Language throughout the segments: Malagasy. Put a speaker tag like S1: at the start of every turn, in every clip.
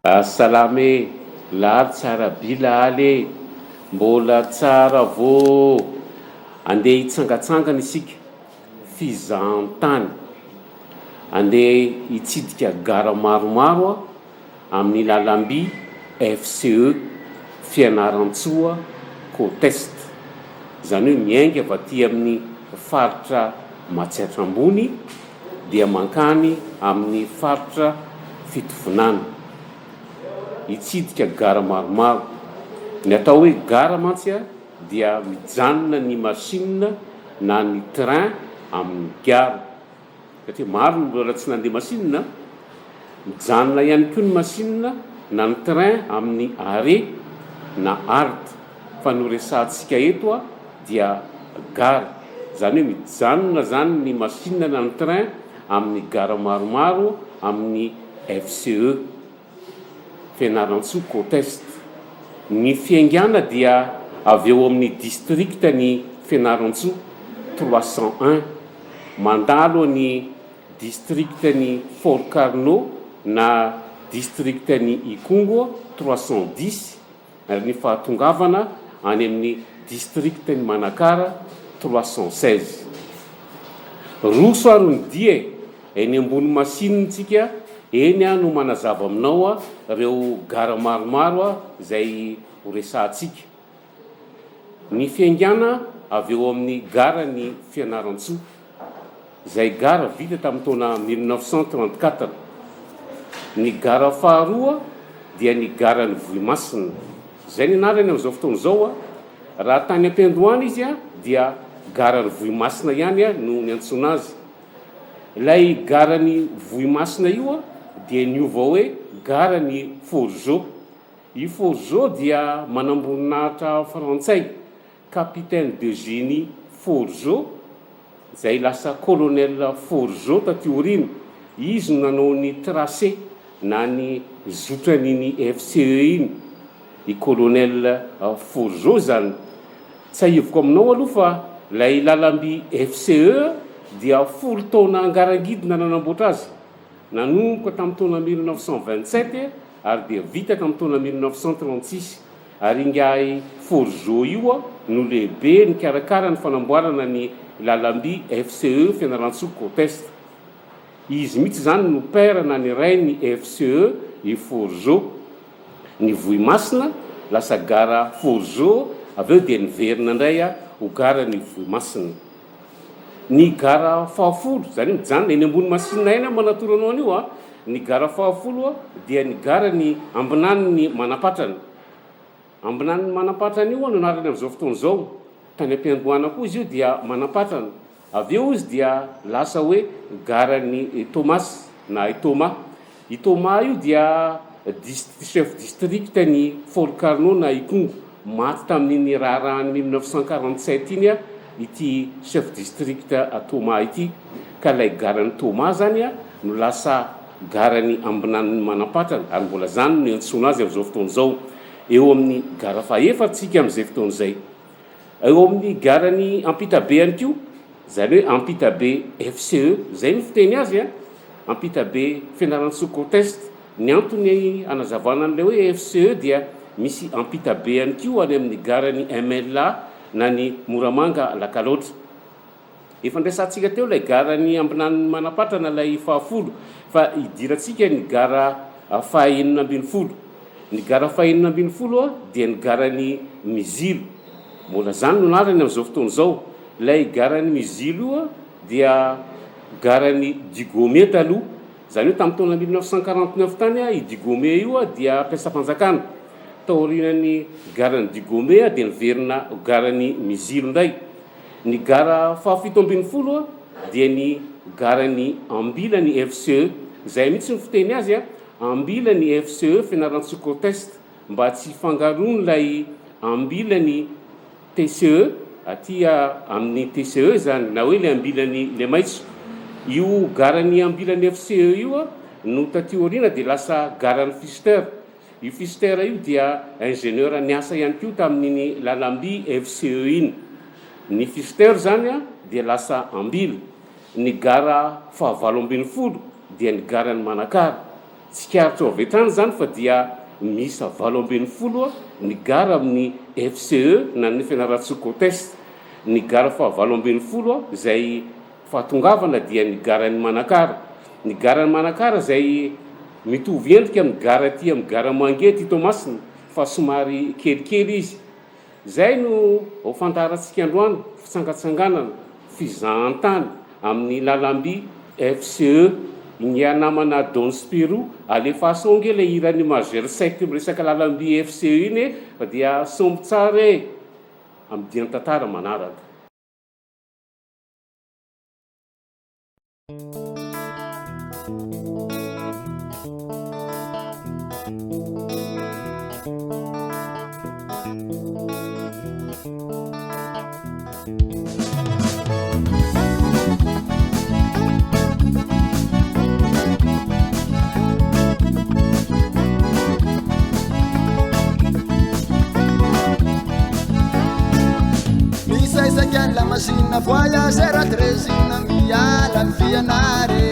S1: Salame lahady tsara bilaly mbola tsara vo andeha hitsangatsangana isika fizahan-tany andeha hitsidika gara maromaro amin'ny lalamby FCE fianaran-tsoa co-test zany hoe miainga avy aty amin'ny faritra Matsiatra ambony dia mankany amin'ny faritra fitovinana hitsidika gara maromaro. Ny atao hoe gara mantsy dia mijanona ny machine na ny train amin'ny gare satria maro ny mbola tsy nandeha machine, mijanona ihany koa ny machine na ny train amin'ny arrêt na halte fa no resantsika eto dia gare zany hoe mijanona zany ny machine na ny train amin'ny gara maromaro amin'ny FCE fianaran-tsoa co-test. Ny fiangana dia avy eo amin'ny district ny fianaran-tsoa 301 mandalo ny district ny Fort-Carnot na district ny Ikongo 310 ary ny fahatongavana any amin'ny district ny Manakara 316. Roso ary ny die eny ambony machine tsika eny no manazava aminao reo gara maromaro zay ho resantsika. Ny fiangana avy eo amin'ny gara ny fianaran-tsoa zay gara vita tamin'ny taona 1934. Ny gara faharoa dia ny gara ny Vohimasina zay ny anarany amin'izao fotoana izao raha tany am-Pendohany izy dia gara ny Vohimasina ihany no ny antsoina azy. Ilay gara ny Vohimasina io dia niova hoe gara ny Forgeot. I Forgeot dia manamboninahitra frantsay capitaine de génie Forgeot zay lasa colonel Forgeot taty aoriana. Izy no nanao ny tracé na ny zotran'iny FCE iny i colonel Forgeot zany. Tsy ahivoko aminao aloha fa lay lalamby FCE dia 10 taona angarangidina nanamboatra azy, nanomboka tamin'ny taona 1927 ary dia vita tamin'ny taona 1936. Ary ingahy Forgeot io no lehibe ny karakara ny fanamboarana ny lalamby FCE fianaran-tsoa co-test. Izy mihitsy zany no père na ny rainy FCE i Forgeot. Ny Vohimasina lasa gara Forgeot avy eo dia niverina indray ho gara ny Vohimasina. Ny gara fahafolo zany mijanona eny ambony machine eny manatoranao an'io ny gara fahafolo dia ny gara ny ambinan'ny manapatrana. Ambinan'ny manapatrana io no anarany amin'izao fotoana izao. Tany am-Pendohana koa izy io dia manapatrana. Avy eo izy dia lasa hoe gara ny Thomas na Thomas. I Thomas io dia chef district ny Fort-Carnot na Ikongo. Maty tamin'iny raharahany 1947 iny ity chef district Thomas ity. Ka lay gara ny Thomas zany no lasa gara ny ambinan'ny manapatrana ary mbola zany no antsoina azy amin'izao fotoana izao. Eo amin'ny gara fahefatsika amin'izay fotoana izay. Eo amin'ny gara ny ampitabe ihany koa zany hoe ampitabe FCE zay ny fiteny azy ampitabe fianaran-tsoa co-test. Ny antony anazavana an'ilay hoe FCE dia misy ampitabe ihany koa any amin'ny gara ny MLA na ny Moramanga Lakaloatra. Efa ndraisantsika teo lay gara ny ambinan'ny manapatrana lay fahafolo fa idirantsika ny gara fahaenina ambin'ny folo. Ny gara fahaenina ambin'ny folo dia ny gara ny Mizilo. Mbola zany no anarany amin'izao fotoana izao. Lay gara ny Mizilo io dia gara ny Digome taloha. Zany hoe tamin'ny taona 1949 tany i Digome io dia mpiasam-panjakana. Taorian'ny gara ny Digome dia niverina gara ny Mizilo ndray. Ny gara fahafito ambin'ny folo dia ny gara ny ambila ny FCE. Zay mihitsy ny fiteny azy ambila ny FCE fianaran-tsoa co-test mba tsy fangaroany lay ambila ny TCE aty amin'ny TCE zany na hoe le ambilany le maitso. Io gara ny ambilan'ny FCE io no taty aoriana dia lasa gara ny Fister. I Fister io dia ingénieur niasa ihany koa tamin'iny lalamby FCE iny. Ny Fister zany dia lasa ambila. Ny gara fahavalo ambin'ny folo dia ny gara ny Manakara. tsikaritra avy hatrany zany fa dia misy 80 ny gara amin'ny FCE na ny fianarantsoka test ny gara fa 80 zay fahatongavana dia ny garany manakara ny garany manakara zay mitovy endrika amin'ny gara ty amin'ny gara mangety tomasina fa somary kelikely izy zay no fantarantsika androany fitsangatsanganana fizahantany amin'ny lalamby FCE ny anamana Don Spirou alefa songe le irany majeur 7 resaka lalamby FCE iny fa dia sombo tsara amin'ny DIAN tantara manaraka.
S2: La macchina voyagera trezina miala ny fianare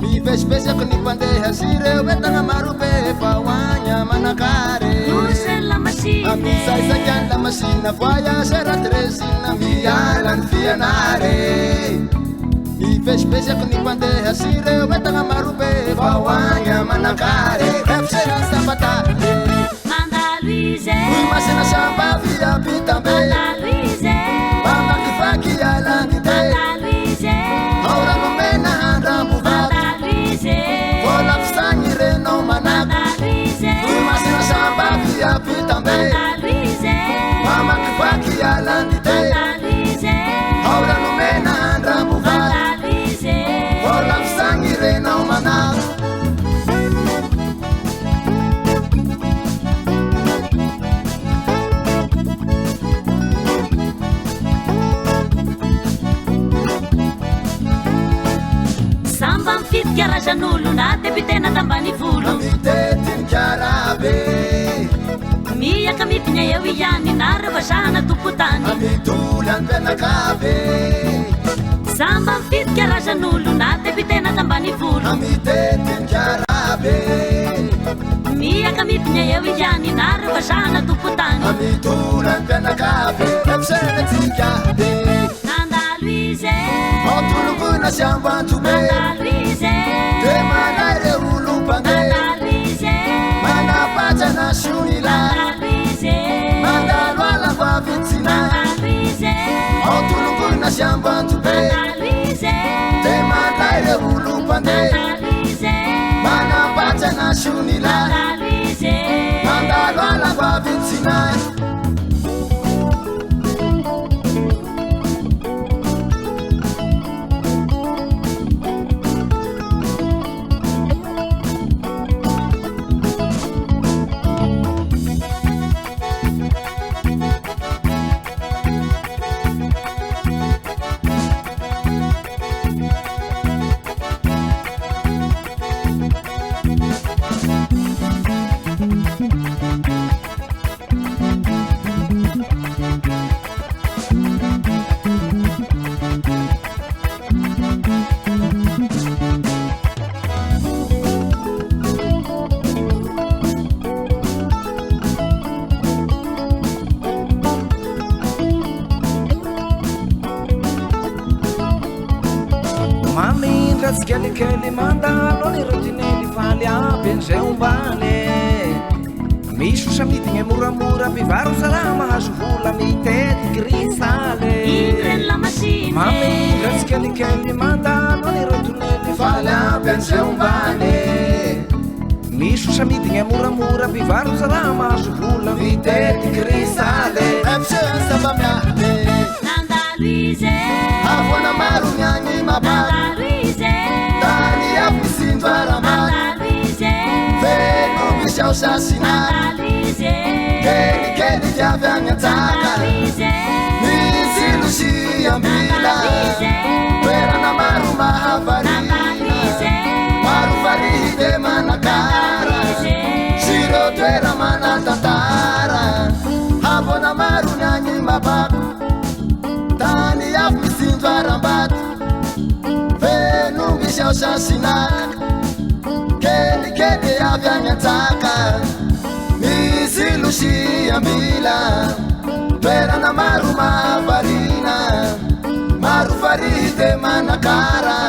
S2: mivezivezy ako ny mpandeha sy reo entagna maro be fa hoagna manakare amisaisakany la macchina voyagera trezina miala ny fianare mivezivezy ako ny mpandeha sy reo entagna maro be fa hoagna manakare efsera sabatare Uy masina samba via pitambe Mama kifaki ya langite Aura no mena handa buvat Vola pstangi reno manak Uy masina samba via pitambe Mama kifaki ya langite Aura no mena handa buvat Vola pstangi reno manak
S3: Janulu na tepitena tambani vulu
S2: Mitetin karabe
S3: Mia kami pinya ya wiyani na rebashana tuputani
S2: Amitulan penakabe
S3: Samba fit kara janulu na tepitena tambani vulu
S2: Mitetin karabe
S3: Mia kami pinya ya wiyani na rebashana tuputani
S2: Amitulan penakabe Epsene tikabe
S3: Nanda Luise
S2: Otuluguna siambantube
S3: Nanda Luise
S2: Temanare ulupande Mana pacha na shunila Mana lwala kwa vitsina Otuluguna siambantube Temanare ulupande Mana pacha na shunila Mana lwala kwa vitsina
S4: Kelikely mandalo ny rotinely faly aby an'izay ombane misy osamidigny moramora mpivaro sara mahazo vola mitetiky risaly mamindra tsy kelikely mandalo ny rotinely faly aby an'izay ombane misy osamidigny moramora mpivaro sara mahazo vola mitetiky risaly
S2: Samba miabe Avona maro nyagny mabary Tani apisindwara mari Veno misha usasina Keli keli javanya taka Misi lusi ambila Wera na maru mahavarina Maru faride manakara Siro twera manatantara Avona maru nyanyi mabaku Tani apisindwara mbatu Venu misha usasina de avianyatsaka misy Lucia mila toerana maro mavarina maro farite manakara